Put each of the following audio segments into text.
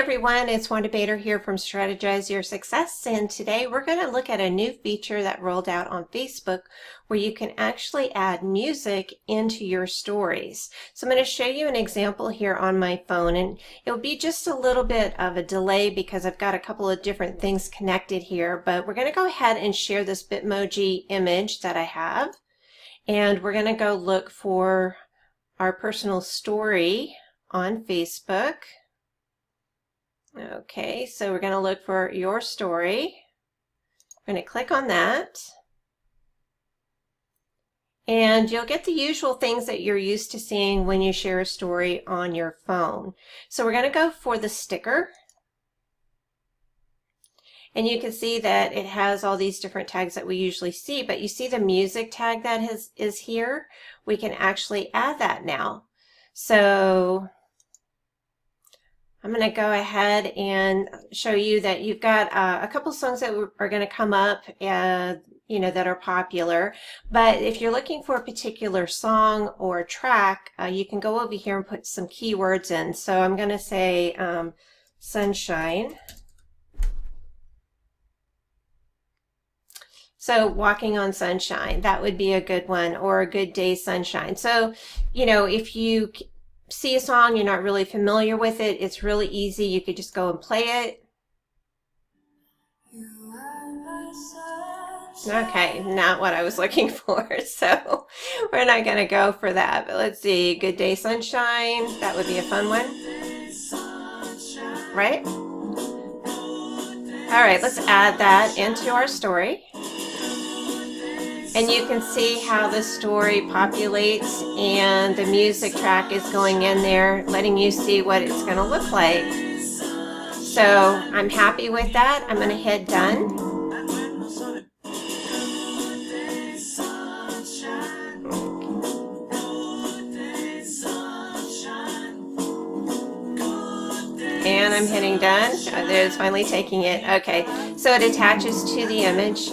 everyone, it's Wanda Baader here from Strategize Your Success, and today we're going to look at a new feature that rolled out on Facebook where you can actually add music into your stories. So I'm going to show you an example here on my phone, and it'll be just a little bit of a delay because I've got a couple of different things connected here, but we're going to go ahead and share this Bitmoji image that I have, and we're going to go look for our personal story on Facebook. Okay, so we're going to look for your story. I'm going to click on that. And you'll get the usual things that you're used to seeing when you share a story on your phone. So we're going to go for the sticker. And you can see that it has all these different tags that we usually see, but you see the music tag that is here? We can actually add that now. So I'm going to go ahead and show you that you've got a couple songs that are going to come up, that are popular. But if you're looking for a particular song or track, you can go over here and put some keywords in. So I'm going to say sunshine. So walking on sunshine, that would be a good one, or a good day sunshine. So, if you see a song, you're not really familiar with it, it's really easy. You could just go and play it. Okay, not what I was looking for, so we're not going to go for that. But let's see, good day sunshine, that would be a fun one, right? All right, let's add that into our story. And you can see how the story populates and the music track is going in there, letting you see what it's going to look like. So I'm happy with that. I'm going to hit done. And I'm hitting done. Oh, there's finally taking it. Okay, so it attaches to the image.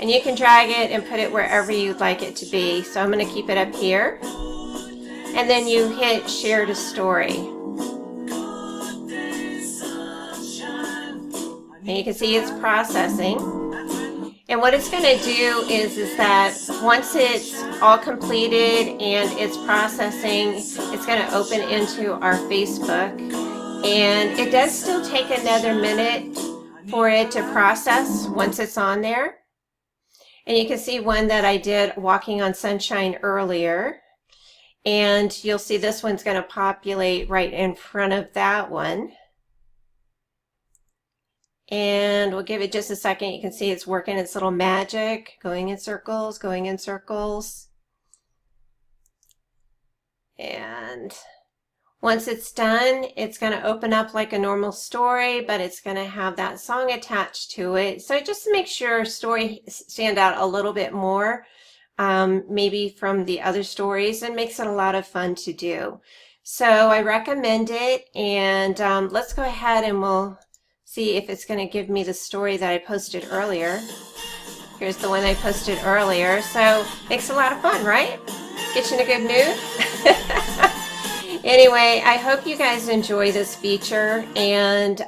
And you can drag it and put it wherever you'd like it to be. So I'm going to keep it up here. And then you hit share to story. And you can see it's processing. And what it's going to do is that once it's all completed and it's processing, it's going to open into our Facebook. And it does still take another minute for it to process once it's on there. And you can see one that I did walking on sunshine earlier. And you'll see this one's going to populate right in front of that one. And we'll give it just a second. You can see it's working its little magic, going in circles, going in circles. And once it's done, it's going to open up like a normal story, but it's going to have that song attached to it. So just to make sure story stand out a little bit more, maybe from the other stories, and makes it a lot of fun to do. So I recommend it, and let's go ahead and we'll see if it's going to give me the story that I posted earlier. Here's the one I posted earlier. So makes a lot of fun, right? Get you in a good mood. Anyway, I hope you guys enjoy this feature, and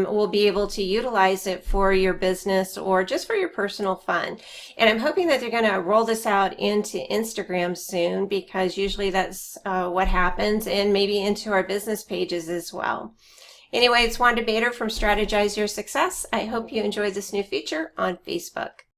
will be able to utilize it for your business or just for your personal fun. And I'm hoping that they're going to roll this out into Instagram soon, because usually that's what happens, and maybe into our business pages as well. Anyway, it's Wanda Baader from Strategize Your Success. I hope you enjoyed this new feature on Facebook.